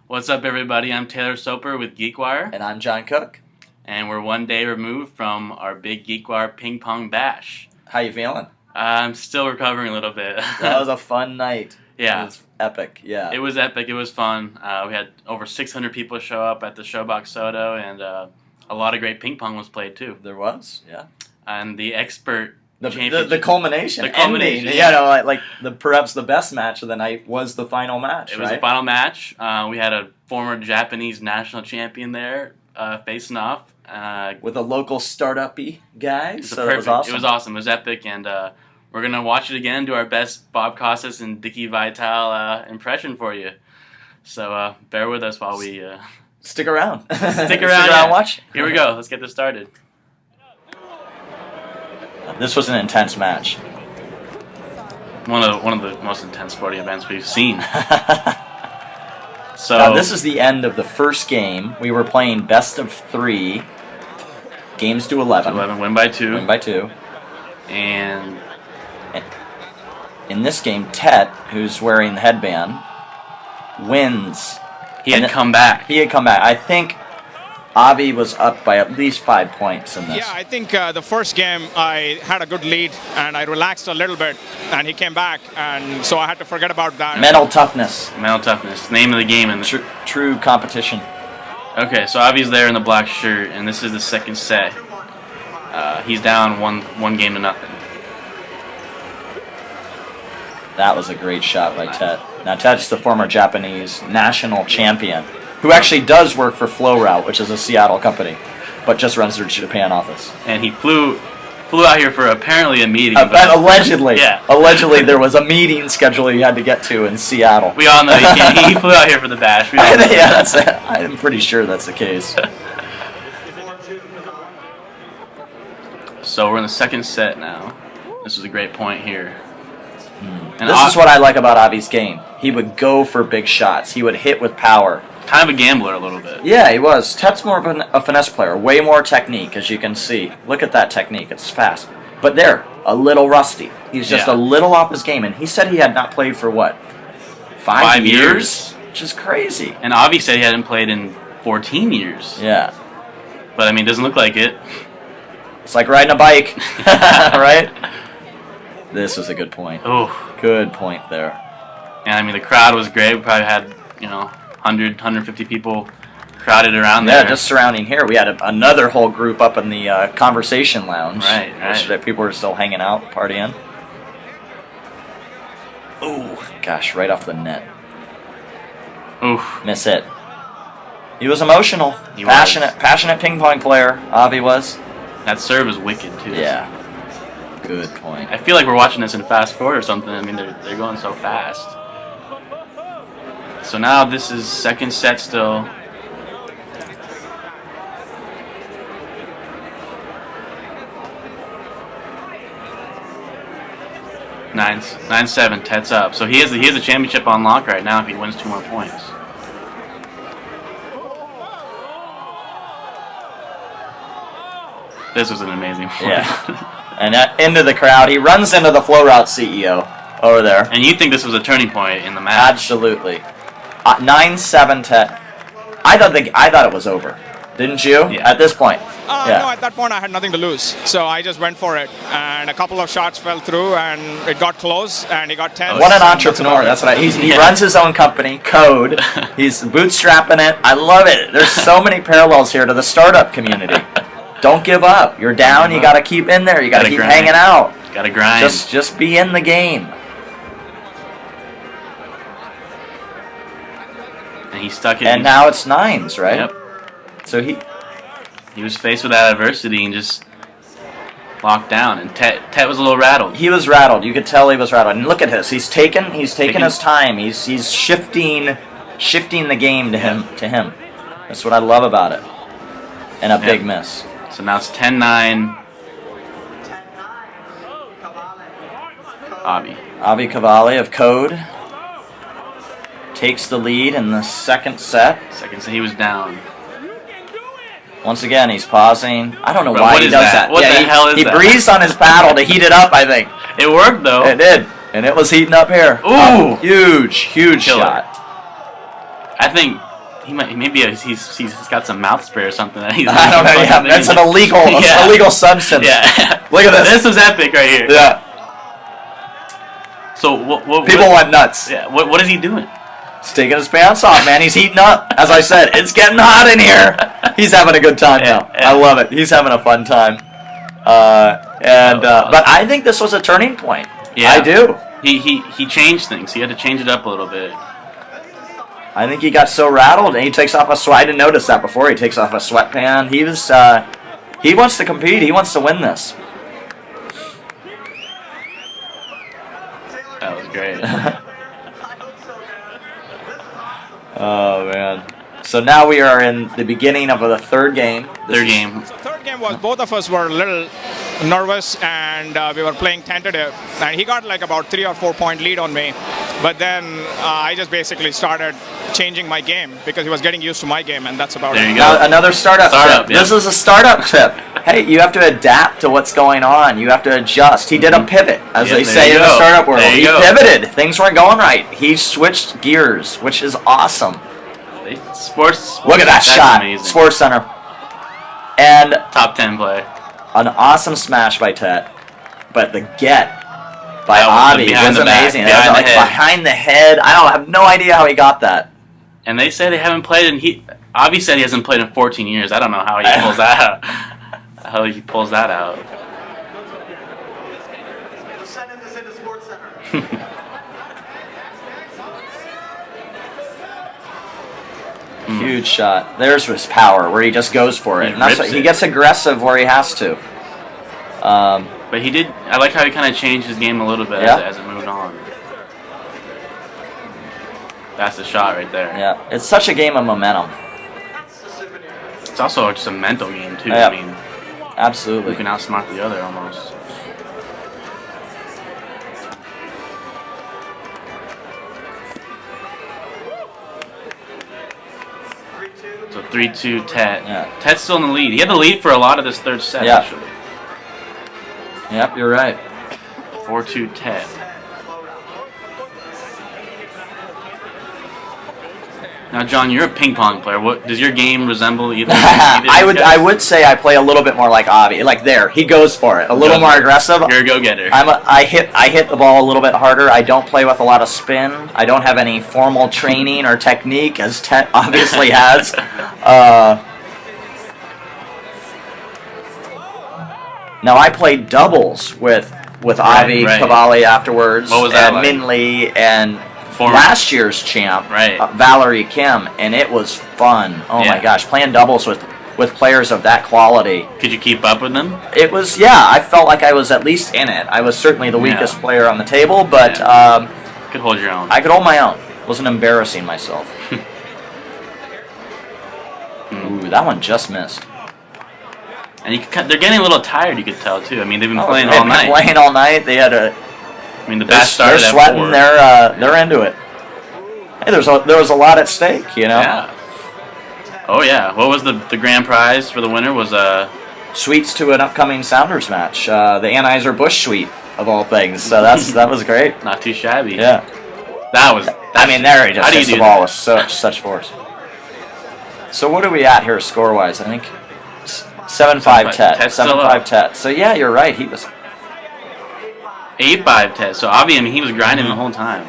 What's up, everybody? I'm Taylor Soper with GeekWire. And I'm John Cook. And we're one day removed from our big GeekWire Ping-Pong Bash. How you feeling? I'm still recovering a little bit. That was a fun night. Yeah. It was epic, yeah. It was epic. It was fun. We had over 600 people show up at the Showbox Qhode, and a lot of great ping-pong was played, too. There was, yeah. And the expert The culmination. The culmination. Ending, perhaps the best match of the night was the final match, It was the final match. We had a former Japanese national champion there facing off. With a local startup-y guy. It was That was awesome. It was awesome. It was epic, and we're going to watch it again, do our best Bob Costas and Dickie Vitale impression for you. So bear with us while we... Stick around. Stick around, watch. Here we go. Let's get this started. This was an intense match. One of the most intense sporting events we've seen. So now, this is the end of the first game. We were playing best of 3. Games to 11. 11, win by 2. Win by 2. And in this game, Tet, who's wearing the headband, wins. He had come back. I think Avi was up by at least 5 points in this. Yeah, I think the first game I had a good lead and I relaxed a little bit, and he came back, and so I had to forget about that. Mental toughness. Mental toughness. Name of the game. In the True competition. Okay, so Avi's there in the black shirt, and this is the second set. He's down one game to nothing. That was a great shot by Tet. Now, Tet's the former Japanese national champion, who actually does work for Flowroute, which is a Seattle company, but just runs their Japan office. And he flew out here for apparently a meeting. Allegedly. Yeah. Allegedly, there was a meeting schedule he had to get to in Seattle. We all know he flew out here for the bash. Yeah, I'm pretty sure that's the case. So we're in the second set now. This is a great point here. And this is what I like about Avi's game. He would go for big shots. He would hit with power. Kind of a gambler a little bit. Yeah, he was. Tet's more of a finesse player. Way more technique, as you can see. Look at that technique. It's fast. But there, a little rusty. He's just a little off his game. And he said he had not played for, what, 5 years? Which is crazy. And Avi said he hadn't played in 14 years. Yeah. But, I mean, it doesn't look like it. It's like riding a bike. Right? This was a good point. Oh. Good point there. And, I mean, the crowd was great. We probably had, 100, 150 people crowded around there. Yeah, just surrounding here. We had another whole group up in the conversation lounge. Right. Which people were still hanging out, partying. Ooh, gosh, right off the net. Oof. Miss it. He was emotional. Passionate ping pong player, Avi was. That serve is wicked, too. Yeah. Good point. I feel like we're watching this in fast forward or something. I mean, they're going so fast. So now this is second set still. Nine, 9-7. Tet's up. So he has a championship on lock right now if he wins 2 more points. This was an amazing point. Yeah. And into the crowd, he runs into the Flowroute CEO over there. And you think this was a turning point in the match? Absolutely. 9-7 Tet. I thought it was over. Didn't you? Yeah. At this point. No, at that point I had nothing to lose, so I just went for it. And a couple of shots fell through, and it got close, and he got 10. What an entrepreneur! That's what he runs his own company, Qhode. He's bootstrapping it. I love it. There's so many parallels here to the startup community. Don't give up. You're down. You got to keep in there. You got to keep hanging out. Got to grind. Just be in the game. And he stuck it. And now it's 9s, right? Yep. So he was faced with that adversity and just locked down. And Tet was a little rattled. He was rattled. You could tell he was rattled. And look at this. He's taken his time. He's shifting the game to him. That's what I love about it. And a big miss. So now it's 10-9. Avi Cavale of Qhode takes the lead in the second set. Second set, he was down. Once again, he's pausing. I don't know Bro, why what he is does that? that. What the hell is he that? He breathes on his paddle to heat it up, I think. It worked, though. It did. And it was heating up here. Ooh! Huge Killer. shot. I think he's got some mouth spray or something that he's. I don't know. Yeah, that's an illegal substance. Yeah. Look at this. This was epic right here. Yeah. So what? People went nuts. Yeah. What is he doing? He's taking his pants off, man. He's heating up. As I said, it's getting hot in here. He's having a good time now. Yeah. I love it. He's having a fun time. But I think this was a turning point. Yeah. I do. He changed things. He had to change it up a little bit. I think he got so rattled, and he takes off a sweat. I didn't notice that before. He takes off a sweatband. He wants to compete. He wants to win this. That was great. Oh man! So now we are in the beginning of the third game. Third game. So third game was both of us were a little nervous, and we were playing tentative, and he got like about 3 or 4 point lead on me, but then I just basically started changing my game because he was getting used to my game, and that's about There it. you go. Now, another startup tip. Yeah. This is a startup tip. Hey, you have to adapt to what's going on. You have to adjust. He did a pivot, as they say in the startup world. He pivoted. Things weren't going right. He switched gears, which is awesome. Sports. Look at that shot. Amazing. Sports Center. And Top 10 play. an awesome smash by Tet. But the get by That was Avi behind was the back, amazing. behind That was like the head. behind the head. I have no idea how he got that. And they say they haven't played in. Avi said he hasn't played in 14 years. I don't know how he pulls that out. How he pulls that out. Sending this into Sports Center. Huge shot. There's his power, where he just goes for it. He And that's rips what, he it. gets aggressive where he has to. But he did. I like how he kind of changed his game a little bit Yeah. as it moved on. That's the shot right there. Yeah, it's such a game of momentum. It's also just a mental game too. Yeah. I mean, Absolutely. who can outsmart the other almost. So 3-2 Tet. Yeah. Tet's still in the lead. He had the lead for a lot of this third set Yeah. actually. Yep, you're right. 4-2 Tet. Now, John, you're a ping pong player. What does your game resemble? Either I would say I play a little bit more like Avi. Like there, he goes for it. A little more aggressive. You're a go-getter. I hit the ball a little bit harder. I don't play with a lot of spin. I don't have any formal training or technique, as Tet obviously has. Now I played doubles with Avi, right. Cavale afterwards, What was that and like? Min Lee, and Former- last year's champ, Right. Valerie Kim, and it was fun. Oh Yeah. my gosh, playing doubles with players of that quality. Could you keep up with them? It was, yeah, I felt like I was at least in it. I was certainly the weakest player on the table, but Could hold your own. I could hold my own. Wasn't embarrassing myself. Ooh, that one just missed. And they're getting a little tired. You could tell too. I mean, they've been playing They've all been night. playing all night. They had a. I mean, the They're bash started at sweating. 4. They're into it. Hey, there was a lot at stake, you know. Yeah. Oh yeah. What was the grand prize for the winner? Was Suites to an upcoming Sounders match. The Anheuser-Busch suite of all things. So that was great. not too shabby. Yeah. I mean, there he just how do you hits do the ball that? with such force. So what are we at here score-wise? I think 7-5 Tet. Tet's still 7-5 up. Tet. So yeah, you're right. He was. 8-5 Tet. So obviously, I mean, he was grinding the whole time.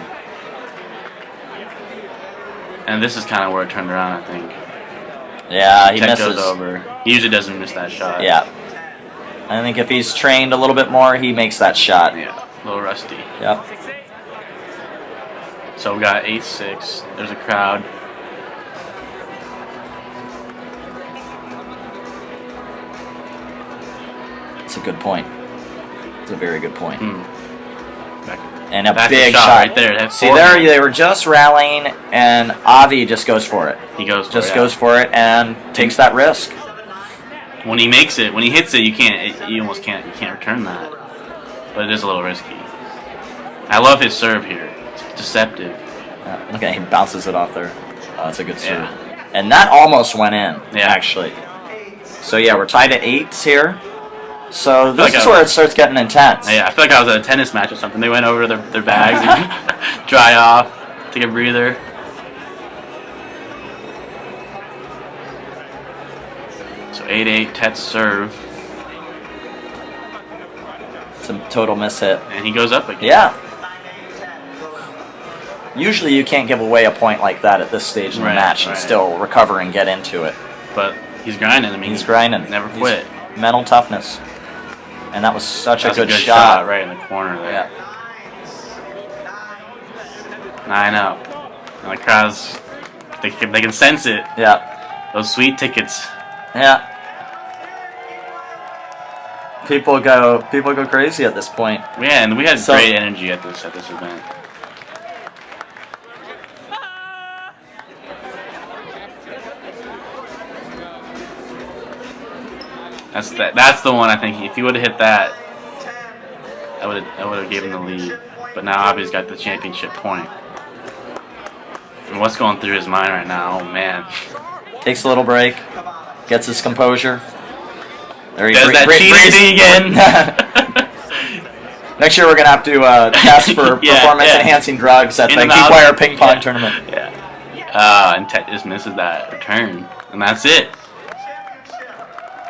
And this is kind of where it turned around, I think. Yeah, he Tet misses. goes over. He usually doesn't miss that shot. Yeah. I think if he's trained a little bit more, he makes that shot. Yeah. A little rusty. Yep. So we got 8-6. There's a crowd. It's a good point. It's a very good point. Back. And a That's big the shot shot. right there. That's See, four. there they were just rallying, and Avi just goes for it. He goes for Just it, goes for it and takes that risk. When he makes it, when he hits it, you almost can't return that. But it is a little risky. I love his serve here. It's deceptive. Yeah, look at him, he bounces it off there. Oh, that's a good serve. Yeah. And that almost went in, Yeah. actually. So yeah, we're tied at 8s here. So this like is I- where it starts getting intense. Yeah, I feel like I was at a tennis match or something. They went over to their bags and dry off, take a breather. 8-8 Tet serve. It's a total miss hit. And he goes up again. Yeah. Usually you can't give away a point like that at this stage in the match and still recover and get into it. But he's grinding. I mean, he's grinding. Never quit. Mental toughness. And that was such a good shot right in the corner there. Yeah. 9 up. And the crowds, they can sense it. Yeah. Those sweet tickets. Yeah. People go crazy at this point. Yeah, and we had great energy at this event. That's the one I think. If he would have hit that, I would have given the lead. But now Abi's got the championship point. And what's going through his mind right now? Oh man. Takes a little break, gets his composure. There he does that cheating again. Next year we're gonna have to test for performance-enhancing drugs at the GeekWire Ping Pong tournament. Yeah. And Tet just misses that return, and that's it.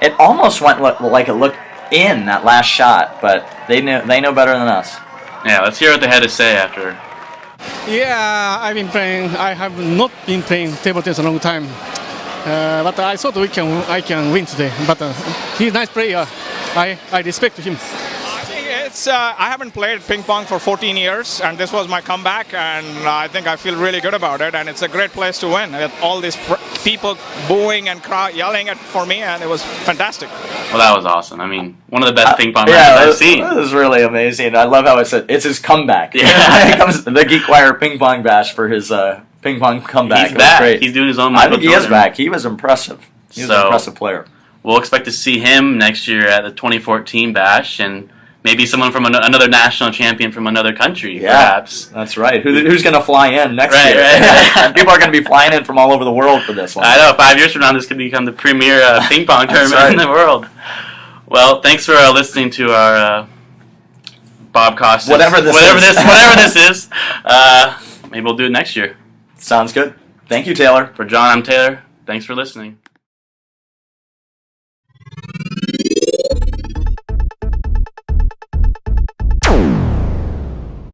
It almost went like it looked in that last shot, but they know better than us. Yeah, let's hear what they had to say after. Yeah, I have not been playing table tennis a long time, but I thought I can win today. But he's a nice player. I respect him. I haven't played ping pong for 14 years, and this was my comeback, and I think I feel really good about it, and it's a great place to win. With all these people booing and yelling for me, and it was fantastic. Well, that was awesome. I mean, one of the best ping pong matches I've seen. It was really amazing. I love how it's his comeback. Yeah. It comes the GeekWire Ping Pong Bash for his ping pong comeback. He's back. Great. He's doing his own. I think he is back. He was impressive. He was an impressive player. We'll expect to see him next year at the 2014 Bash, and maybe someone from another national champion from another country, perhaps. That's right. Who's going to fly in next year? Right. People are going to be flying in from all over the world for this one. I know. 5 years from now, this could become the premier ping pong tournament in the world. Well, thanks for listening to our Bob Costas. Whatever this is. Maybe we'll do it next year. Sounds good. Thank you, Taylor. For John, I'm Taylor. Thanks for listening.